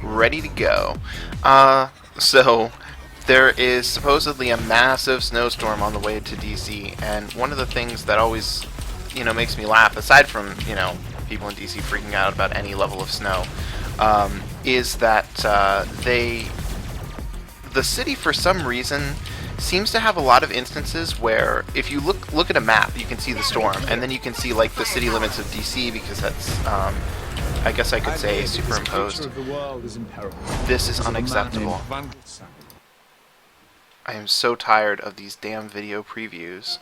ready to go. So there is supposedly a massive snowstorm on the way to DC, and one of the things that always, makes me laugh, aside from, people in DC freaking out about any level of snow, is that the city, for some reason, seems to have a lot of instances where if you look at a map, you can see the storm, and then you can see like the city limits of DC, because that's I guess I could say superimposed. This is unacceptable. I am so tired of these damn video previews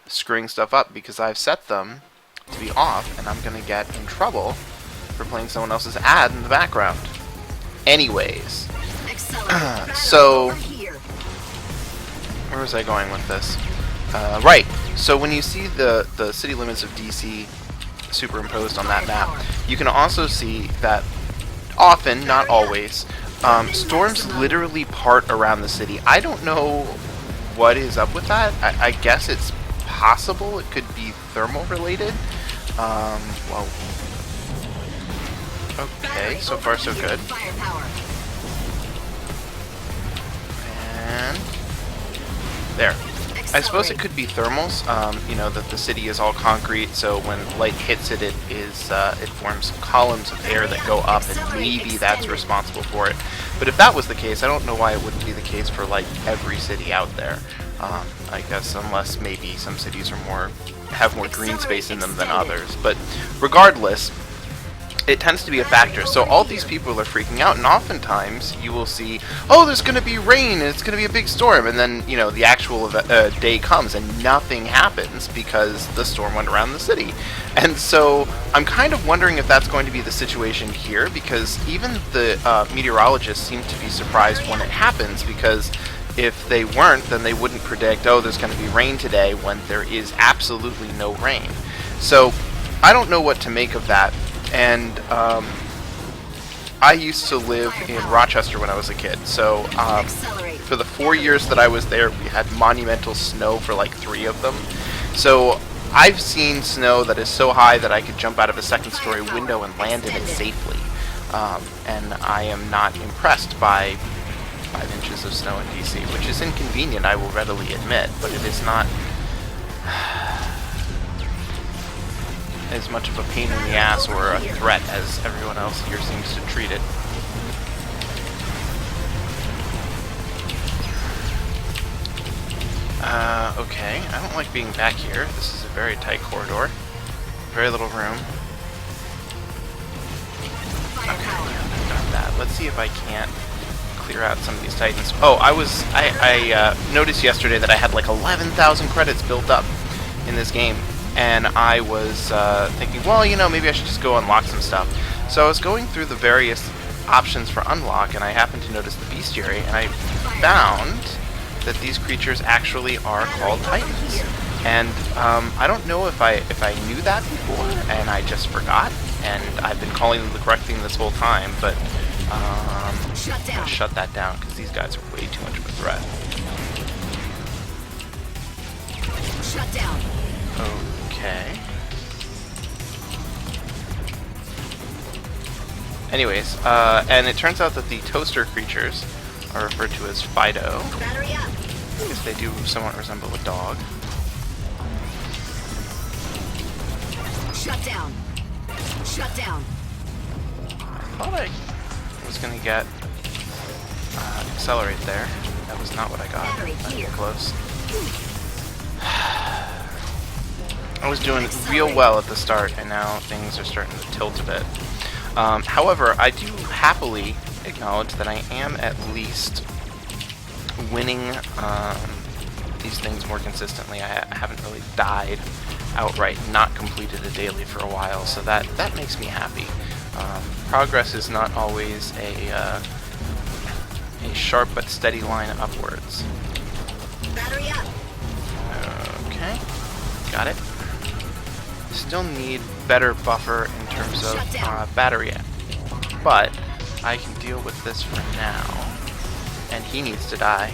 screwing stuff up because I've set them to be off, and I'm gonna get in trouble for playing someone else's ad in the background. Anyways, so where was I going with this? Right. So when you see the city limits of DC superimposed on that map, you can also see that often, not always, storms literally part around the city. I don't know what is up with that. I guess it's possible it could be thermal related. Well, okay, so far so good. And there. I suppose it could be thermals, that the city is all concrete, so when light hits it, it forms columns of air that go up, and maybe that's responsible for it. But if that was the case, I don't know why it wouldn't be the case for, like, every city out there. I guess unless maybe some cities have more green space in them than others. But regardless, it tends to be a factor. So all these people are freaking out, and oftentimes you will see, oh, there's going to be rain and it's going to be a big storm, and then the actual day comes and nothing happens because the storm went around the city. And so I'm kind of wondering if that's going to be the situation here, because even the meteorologists seem to be surprised when it happens, because if they weren't, then they wouldn't predict, oh, there's going to be rain today, when there is absolutely no rain. So I don't know what to make of that. And I used to live in Rochester when I was a kid, so for the 4 years that I was there, we had monumental snow for like 3 of them. So I've seen snow that is so high that I could jump out of a second-story window and land in it safely. And I am not impressed by 5 inches of snow in DC, which is inconvenient, I will readily admit, but it is not as much of a pain in the ass or a threat as everyone else here seems to treat it. Okay, I don't like being back here. This is a very tight corridor. Very little room. Okay, I've done that. Let's see if I can't clear out some of these titans. Oh, I noticed yesterday that I had like 11,000 credits built up in this game. And I was thinking, well, maybe I should just go unlock some stuff. So I was going through the various options for unlock, and I happened to notice the bestiary, and I found that these creatures actually are called titans. And I don't know if I knew that before, and I just forgot, and I've been calling them the correct thing this whole time, but I'm gonna shut that down, because these guys are way too much of a threat. Shut down. Okay. Anyways, and it turns out that the toaster creatures are referred to as Fido. Battery up. Because they do somewhat resemble a dog. Shut down. Shut down. I thought I was gonna get accelerate there. That was not what I got. Not even close. I was doing real well at the start, and now things are starting to tilt a bit. However, I do happily acknowledge that I am at least winning these things more consistently. I haven't really died outright, not completed a daily for a while, so that makes me happy. Progress is not always a sharp but steady line upwards. Battery up. Okay, got it. Still need better buffer in terms of battery, but I can deal with this for now. And he needs to die,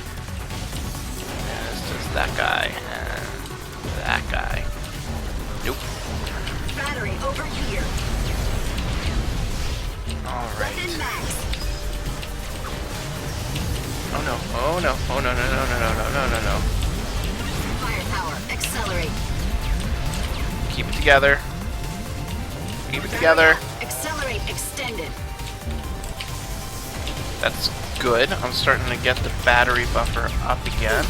as does that guy and that guy. Nope. Battery over here. All right. no. Oh no. Oh no, no, no, no, no, no, no, no, no. Firepower. Accelerate. Keep it together. Keep it together. Accelerate. Extended. That's good. I'm starting to get the battery buffer up again.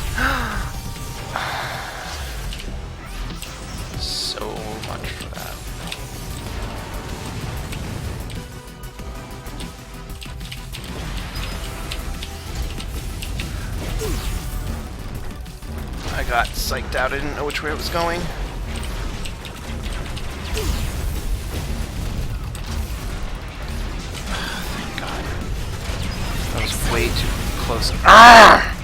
So much for that. I got psyched out. I didn't know which way it was going. Thank God. That was way too close. Ah!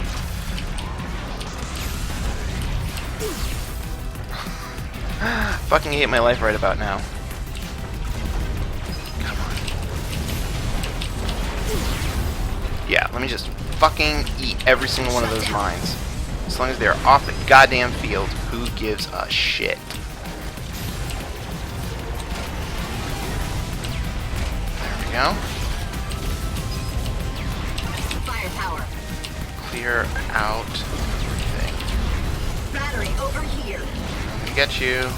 Fucking hate my life right about now. Come on. Yeah, let me just fucking eat every single one of those mines. As long as they're off the goddamn field, who gives a shit? There we go. Firepower. Clear out everything. Battery over here. I'm gonna get you.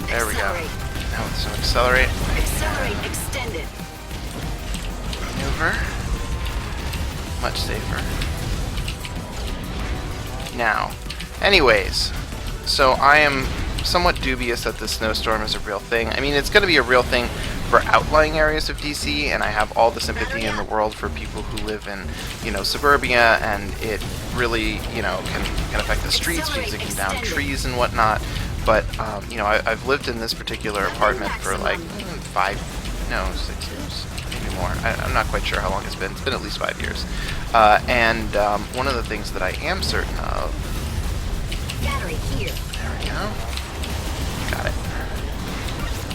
There we go. Accelerate. Now with some accelerate. Accelerate. Extended. Maneuver. Much safer. Now, anyways, so I am somewhat dubious that this snowstorm is a real thing. I mean, it's going to be a real thing for outlying areas of DC, and I have all the sympathy in the world for people who live in, you know, suburbia, and it really, you know, can affect the streets because it can down trees and whatnot. But, you know, I've lived in this particular apartment for like 6 years, maybe more. I'm not quite sure how long it's been. It's been at least 5 years. And one of the things that I am certain of... Battery here. There we go. Got it.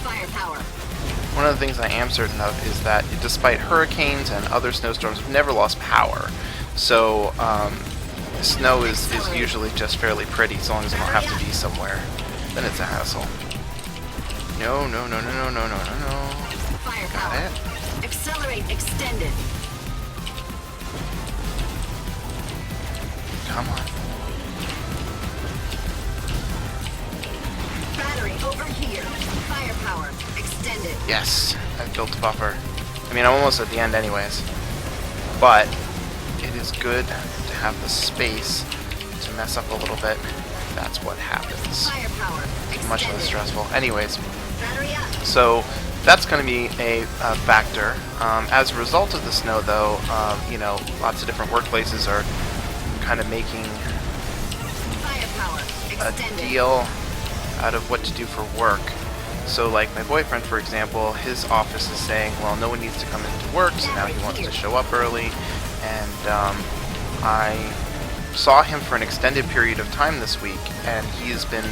Firepower. One of the things I am certain of is that despite hurricanes and other snowstorms, we've never lost power. So snow is usually just fairly pretty as long as I don't have to be somewhere. Then it's a hassle. No, no, no, no, no, no, no, no, no. Firepower. Got it. Accelerate. Extended. Come on. Battery over here. Firepower. Extended. Yes, I've built a buffer. I mean, I'm almost at the end anyways. But it is good to have the space to mess up a little bit. That's what happens. Firepower. Extended. Much less stressful. Anyways, Battery up. so that's going to be a factor. As a result of the snow, though, you know, lots of different workplaces are kind of making Firepower. a Extended. deal out of what to do for work. So like my boyfriend, for example, his office is saying, well, no one needs to come into work, so now he wants to show up early. And I saw him for an extended period of time this week, and he's been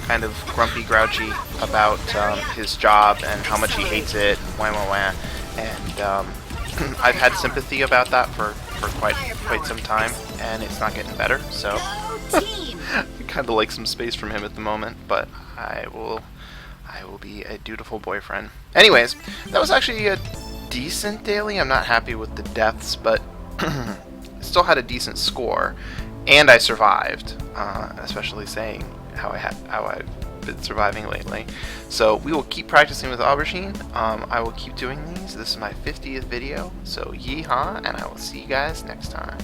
kind of grumpy, grouchy about his job and how much he hates it, and wah wah wah. And I've had sympathy about that for quite some time, and it's not getting better. So Go team. I kind of like some space from him at the moment, but I will be a dutiful boyfriend. Anyways, that was actually a decent daily. I'm not happy with the deaths, but still had a decent score, and I survived. Especially saying how I've been surviving lately. So we will keep practicing with Aubergine. I will keep doing these. This is my 50th video. So yeehaw, and I will see you guys next time.